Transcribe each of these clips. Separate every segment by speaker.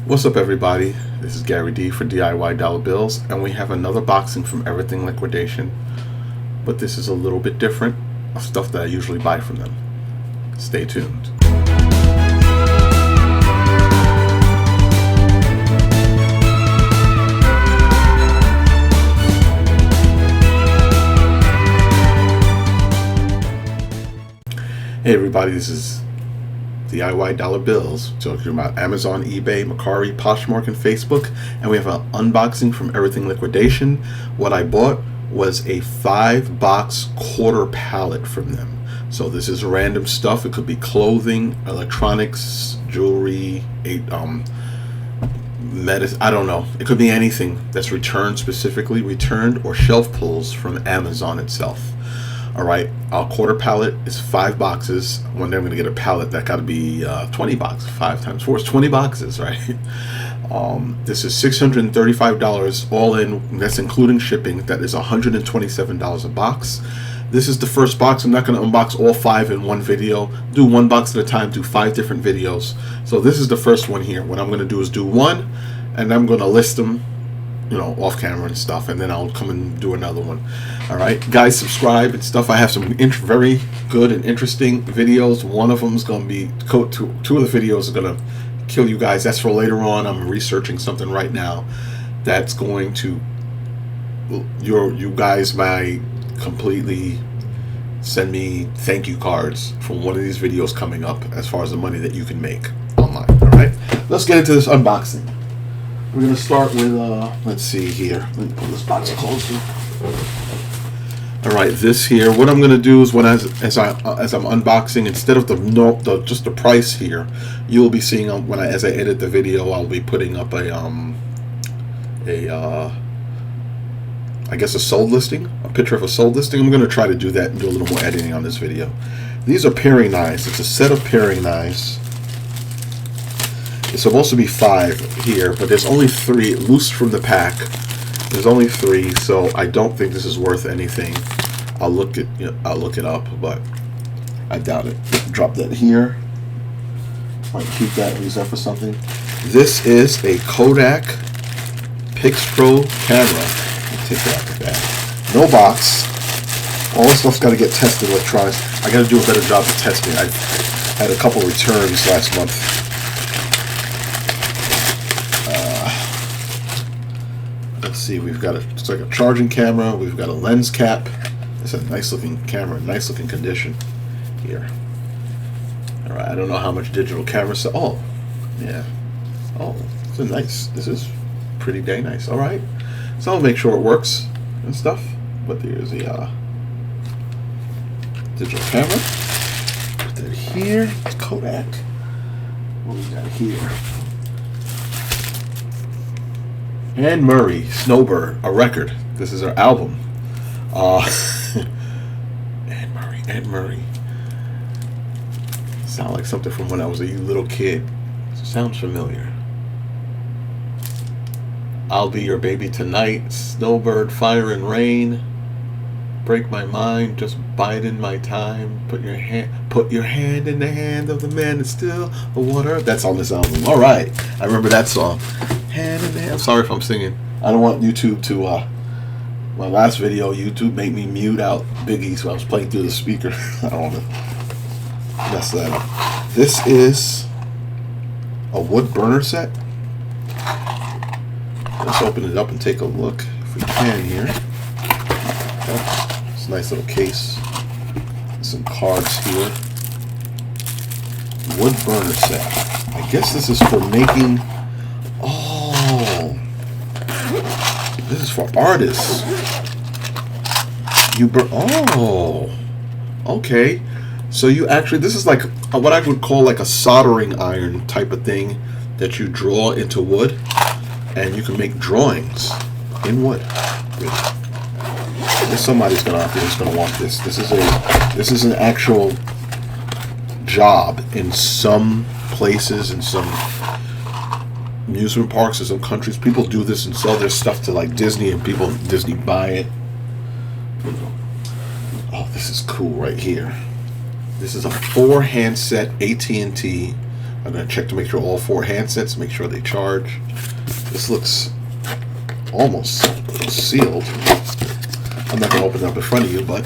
Speaker 1: What's up, everybody? This is Gary D for DIY Dollar Bills, and we have another boxing from Everything Liquidation, but this is a little bit different of stuff that I usually buy from them. Stay tuned. Hey everybody, this is DIY Dollar Bills, talking about Amazon, eBay, Mercari, Poshmark, and Facebook, and we have an unboxing from Everything Liquidation. What I bought was a 5-box quarter pallet from them. So this is random stuff. It could be clothing, electronics, jewelry, medicine, I don't know. It could be anything that's returned, specifically returned, or shelf pulls from Amazon itself. All right, our quarter pallet is 5 boxes. One day I'm going to get a pallet that got to be 20 boxes. 5 times 4 is 20 boxes, right? This is $635 all in. That's including shipping. That is $127 a box. This is the first box. I'm not going to unbox all 5 in one video. Do one box at a time. Do 5 different videos. So this is the first one here. What I'm going to do is do one, and I'm going to list them, you know, off camera and stuff, and then I'll come and do another one. All right, guys, subscribe and stuff. I have some very good and interesting videos. One of them is going to be two of the videos are going to kill you guys. That's for later on. I'm researching something right now that's going to you guys might completely send me thank you cards for one of these videos coming up as far as the money that you can make online. All right, let's get into this unboxing. We're going to start with, let's see here. Let me pull this box closer. All right, this here. What I'm going to do is as I'm unboxing, instead of just the price here, you'll be seeing as I edit the video, I'll be putting up I guess a sold listing, a picture of a sold listing. I'm going to try to do that and do a little more editing on this video. These are paring knives. It's a set of paring knives. It's supposed to be 5 here, but there's only 3 loose from the pack. There's only 3, so I don't think this is worth anything. I'll look it up, but I doubt it. Drop that here. Might keep that reserved for something. This is a Kodak Pixpro camera. Let me take that out the bag. No box. All this stuff's got to get tested electronics. I got to do a better job of testing. I had a couple returns last month. Let's see, we've got it's like a charging camera, we've got a lens cap. It's a nice looking camera, nice looking condition here. All right, I don't know how much digital camera, oh, yeah. Oh, this is pretty dang nice. All right, so I'll make sure it works and stuff. But there's the digital camera. Put that here, it's Kodak. What we got here? Anne Murray, Snowbird, a record. This is her album. Anne Murray. Sound like something from when I was a little kid. Sounds familiar. I'll Be Your Baby Tonight, Snowbird, Fire and Rain, Break My Mind, Just Biding My Time, Put Your Hand in the Hand of the Man That's Still the Water. That's on this album. All right, I remember that song. Hand in hand. Sorry if I'm singing. I don't want YouTube to, my last video, YouTube made me mute out Biggie, so I was playing through the speaker. I don't want to mess that up. This is a wood burner set. Let's open it up and take a look if we can here. It's a nice little case. Some cards here. Wood burner set. I guess this is for making... This is for artists. Okay. So you actually, this is like what I would call like a soldering iron type of thing that you draw into wood, and you can make drawings in wood. There's somebody's gonna out there who's gonna want this. This is an actual job in some places, in some amusement parks in some countries. People do this and sell their stuff to like Disney, and Disney buy it. Oh, this is cool right here. This is a 4 handset AT&T I'm going to check to make sure all 4 handsets, make sure they charge. This looks almost sealed. I'm not going to open it up in front of you, but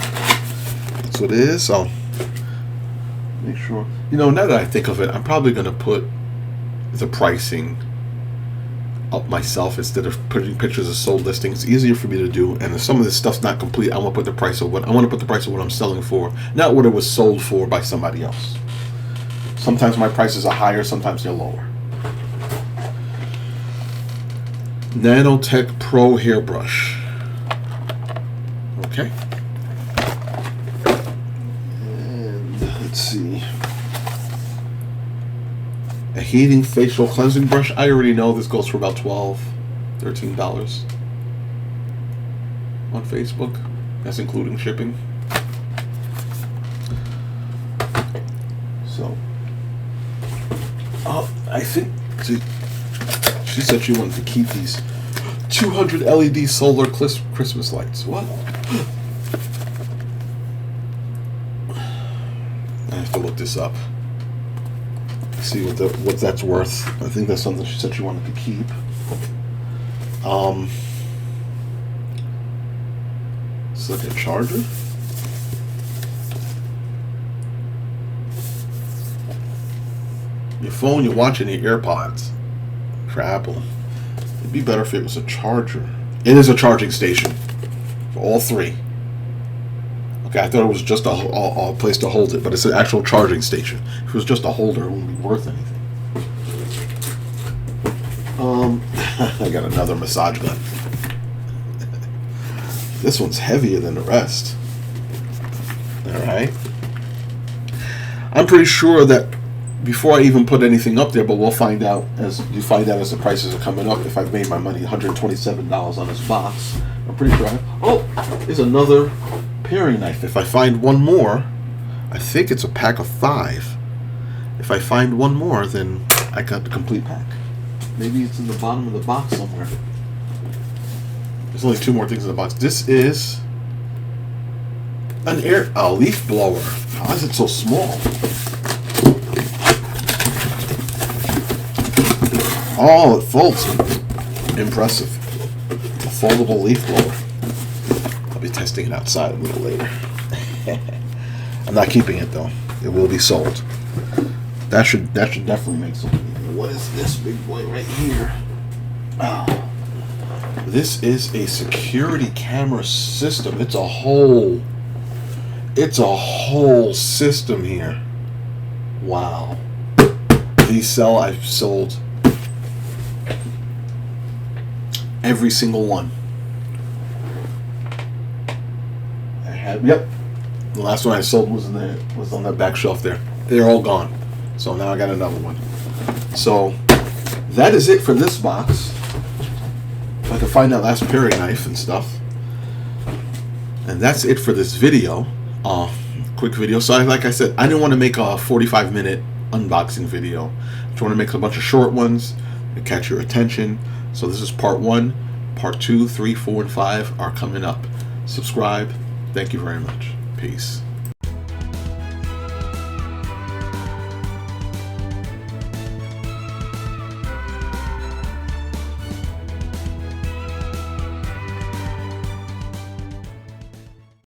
Speaker 1: that's what it is. So make sure. You know, now that I think of it, I'm probably going to put the pricing up myself instead of putting pictures of sold listings. It's easier for me to do, and if some of this stuff's not complete, I want to put the price of what I'm selling for, not what it was sold for by somebody else. Sometimes my prices are higher, sometimes they're lower. Nanotech Pro hairbrush. Okay. And let's see. A heating facial cleansing brush. I already know this goes for about $12, $13 on Facebook. That's including shipping. So, I think she said she wanted to keep these 200 LED solar Christmas lights. What? I have to look this up. See what that's worth. I think that's something she said she wanted to keep. It's like a charger. Your phone, you're watching your AirPods for Apple. It'd be better if it was a charger. It is a charging station for all 3. Okay, I thought it was just a place to hold it, but it's an actual charging station. If it was just a holder, it wouldn't be worth anything. I got another massage gun. This one's heavier than the rest. Alright. I'm pretty sure that before I even put anything up there, but we'll find out as the prices are coming up, if I've made my money. $127 on this box. I'm pretty sure there's another paring knife. If I find one more, I think it's a pack of 5. If I find one more, then I got the complete pack. Maybe it's in the bottom of the box somewhere. There's only 2 more things in the box. This is a leaf blower. How is it so small? Oh, it folds. Impressive. A foldable leaf blower. I'll be testing it outside a little later. I'm not keeping it though. It will be sold. That should definitely make some. What is this big boy right here? Oh. This is a security camera system. It's a whole system here. Wow. I've sold every single one. Yep. The last one I sold was on that back shelf there. They're all gone. So now I got another one. So that is it for this box. If I can find that last paring knife and stuff. And that's it for this video. Quick video. So like I said, I didn't want to make a 45-minute unboxing video. I just want to make a bunch of short ones to catch your attention. So this is part 1. Part 2, 3, 4, and 5 are coming up. Subscribe. Thank you very much. Peace.